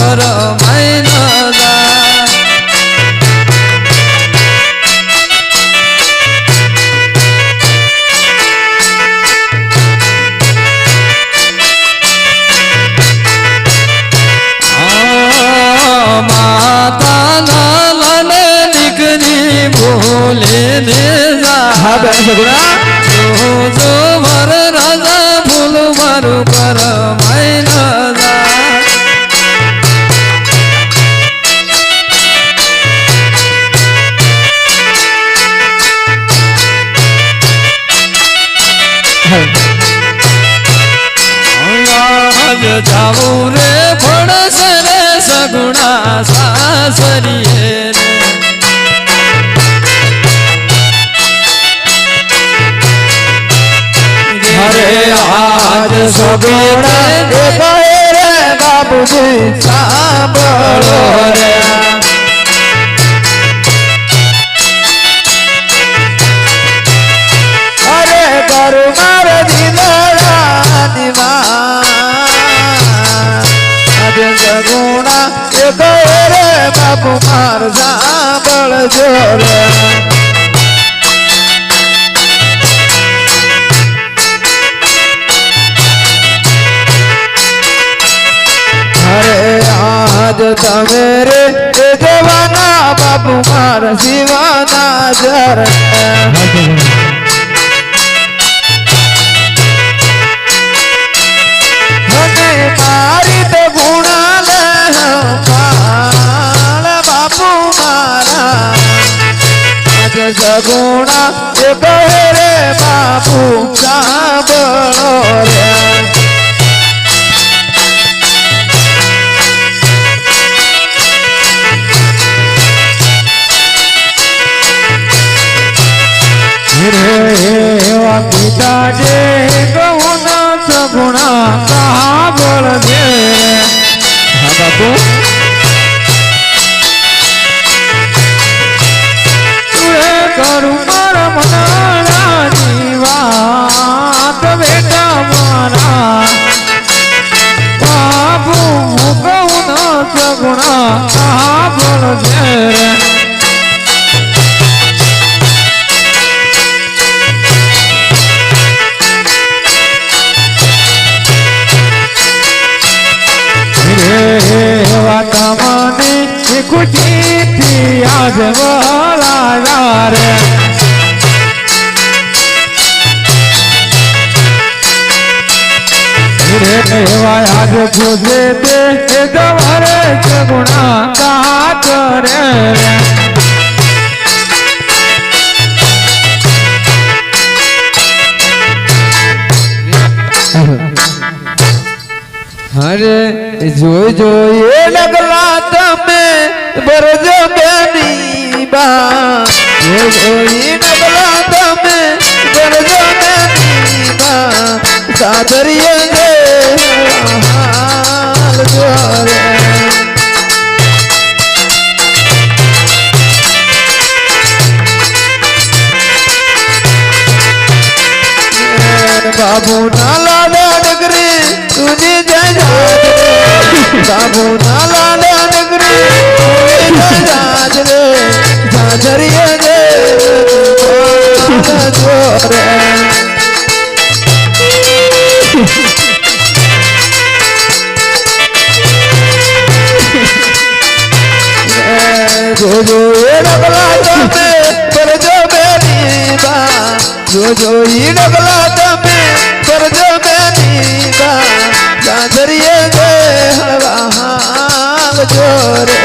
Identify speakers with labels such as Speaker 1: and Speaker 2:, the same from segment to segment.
Speaker 1: પર માઈ ન જાય માતા લાલે દીકરી બોલે ને જા
Speaker 2: સગુણા
Speaker 1: જો વર રાજા ફૂલ મારું પર માઈ ન જાય જાવું રે ફળશે રે સગુણા સાસરીએ રે
Speaker 2: અરે આજ સગુણા એ કહે રે બાપુજી સાંભળો રે અરે કરું માર દિલડા દીવા આજ સગુણા એ કહે રે બાપુ માર સાંભળજો રે આજ તમે રે જવાના બાપુ મારા શિવાના જર મને મારી તો ગુણા લે બાપુ મારા આજ સગુણા એ કહે રે બાપુ સાંભળો રે પિતા જે કહું સગુણા સાંભળ દે હા બાપુ તુએ કરું મારા મનાની વાત બેટા મારા બાપુ કહું સગુણા સાંભળ દે વાતમાની ખુશીથી આજ વરાયા રે આજ ખુશે તે ગવરે સગુણા કા કરે અરે જોઈ જોઈએ લગલા તમે બરજો બેની બા જોઈ લગલા તમે બરજો બેની બા સાદરીએ રે હાલ જોરે બાબુ નાલા ડગરી તુની જય બાબુ નાલા ડગરી તુની જાજ રે જાજરીએ રે જોરે જો જો એ ડગલા તમે કરજો બેની બા જો ઈ ડગલા તમે કરજો બેની બા જાજરીએ રે હળવા હાલ જોરે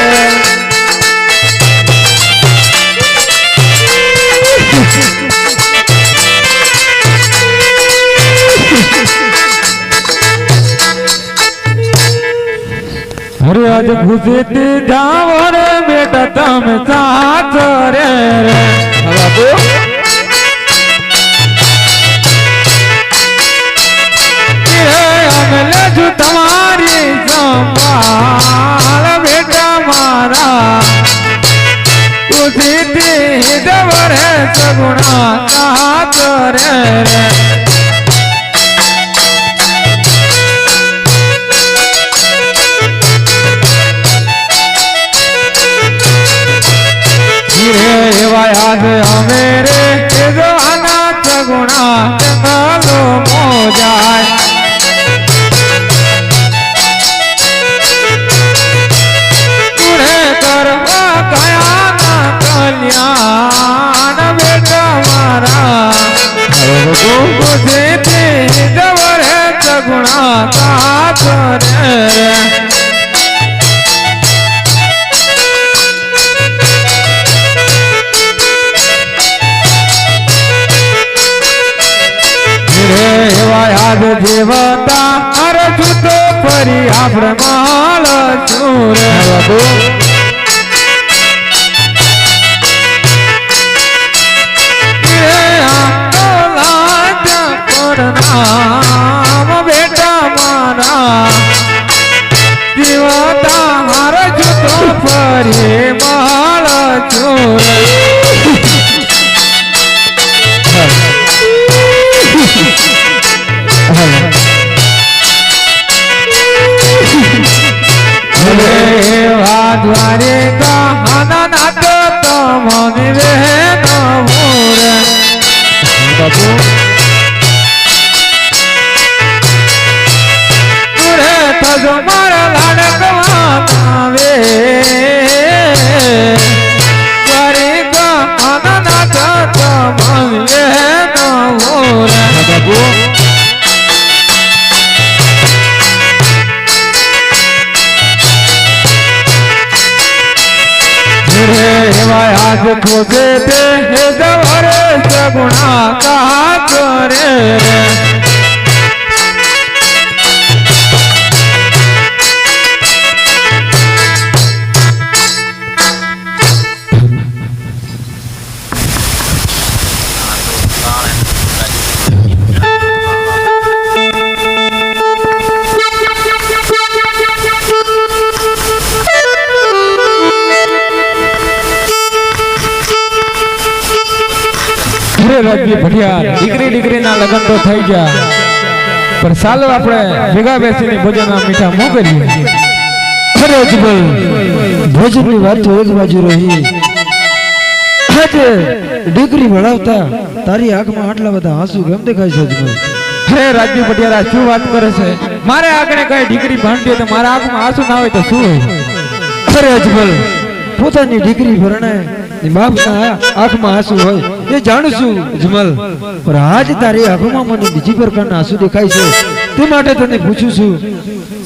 Speaker 2: અરે આજ ખુશી જાવ રે બેટા તમે સાથ રે બાપુ તમારી સંભાળ બેટા મારા ખુશીથી જવરે સગુણા સાથ રે
Speaker 1: तुझे ते जवर सगुणा का करे आज देवता हर छूटो फरी આપણે માલ ચૂર નામ બેટા મારા દેવતા હર છૂટો ફરી માલ ચૂર દ્વારે કહાના નાટ તમની રે નમોર બાપુ તુરે તજો મારા લાડકવા આવે દ્વારે કહાના નાટ તમની રે નમોર બાપુ आज खोजे ते जवर सगुणा कहा करे રાજ્ય ભટિયાર દીકરી ના લગન તો થઈ ગયા પણ ચાલો આપણે ભેગા બેસીને ભોજનના મીઠા મોં કરીએ
Speaker 2: અરે અજમલ ભોજનની વાત તો એક બાજુ રહી આજે દીકરી ભણાવતા તારી આંખમાં આટલા બધા આંસુ કેમ દેખાય છે અજમલ
Speaker 1: અરે રાજ્ય ભટિયાર શું વાત કરે છે મારે આગળ કઈ દીકરી ભાંડી તો મારા આંખમાં આંસુ ના હોય તો શું હોય
Speaker 2: અરે અજમલ પોતાની દીકરી ભરણાય બાપના આંખમાં આંસુ હોય એ જાણું છું અજમલ પણ આજ તારી આંખમાં મને બીજી પ્રકારના આંસુ દેખાય છે તે માટે તને પૂછું છું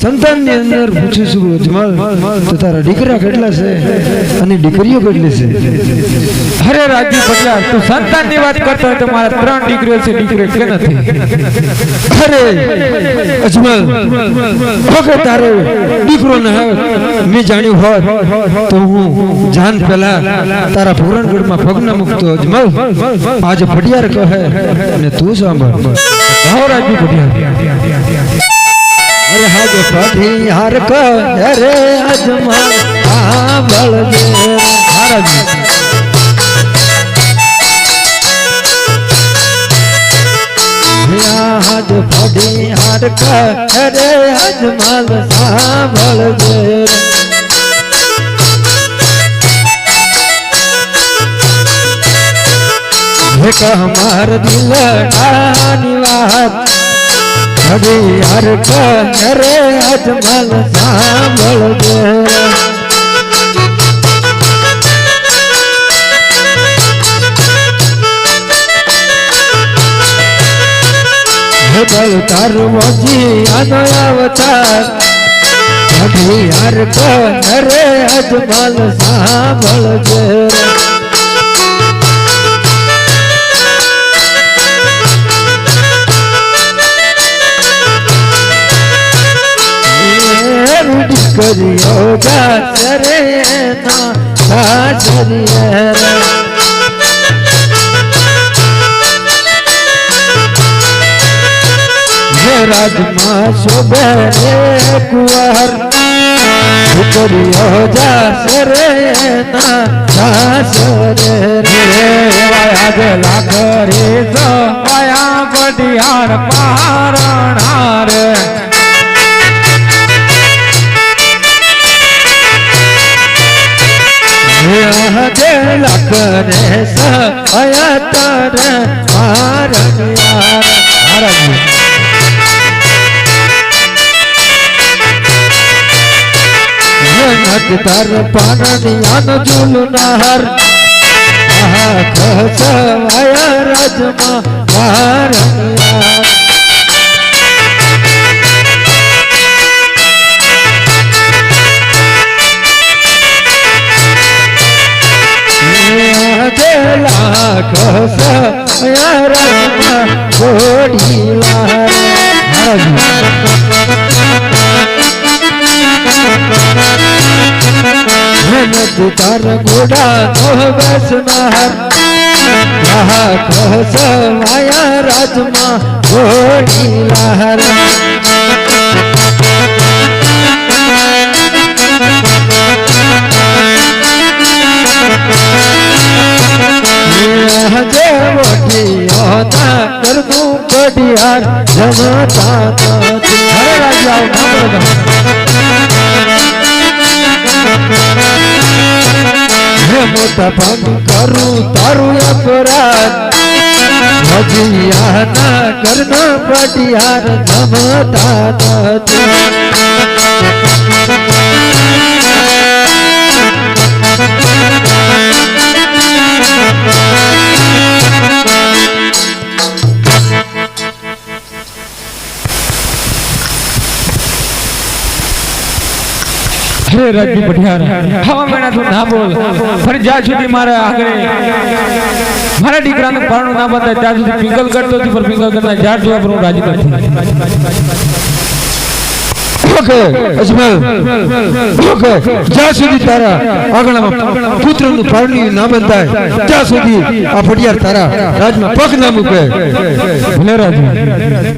Speaker 2: સંતાનની અંદર પૂછું છું અજમલ તો તારા દીકરા કેટલા છે અને દીકરીઓ કેટલી છે
Speaker 1: અરે રાજ્ય ભટિયાર તું સંતાનની વાત કરતો હોય તો મારા 3 દીકરીઓ છે દીકરો કે નથી
Speaker 2: અરે અજમલ ઓકે તારે દીકરો ન હોય મેં જાણ્યું હોત તો હું જાન પહેલા તારા પુરાણગઢમાં પગ ન મૂકતો અજમલ આજે ભટિયાર કહે અને તું સાંભળ
Speaker 1: રાજ્ય ભટિયાર
Speaker 2: અરે હાજ ભટિયાર કહે રે અજમલ સાંભળ દે
Speaker 1: મહારાજ
Speaker 2: હાજ ભટિયાર કહે રે અજમલ સાંભળ દે एक हमार दिल डानी बात हर करे अजमल सांभल दे बल तारवजी अवतार हर करे अजमल सांभल दे करियो गासरे ना गासरिया रे राजमा शोभे कुंवर करियो गासरे ना गासरे
Speaker 1: रे आज लाख रे आया बढ़ियार पारणार
Speaker 2: लखने सयतर मारनियार नट तर पानियान झूलनार લાખ સવાયા રાજમાં ભારણિયા લાખ સવાયા રાજમાં ઘોડીલા તાર ઘોડા નો બેસનાર લાખ સવાયા રાજમાં ઘોડીલા કરનું ઘડિયાળ જમતા નથી હરે રાજાઓ હે મોટા ભાગ કરું તારું અપરાધ ભજીયાના ઘરના ઘડિયાળ જમતા નથી
Speaker 1: હે રાજવી પઢિયાર હવા મેણા તું ના બોલ ફરી જ્યાં સુધી મારા આગળ મારા દીકરાનું પારણું ના બંધાય ત્યાં સુધી પિંગલ કરતો હતી પર પિંગલ કરતા જ્યાં જોવા પર હું રાજી નથી
Speaker 2: ઓકે અજમલ ઓકે જ્યાં સુધી તારા આગળમાં પુત્રનું પારણું ના બંધાય ત્યાં સુધી આ પઢિયાર તારા રાજમાં પગ ના મૂકે
Speaker 1: ભલે રાજવી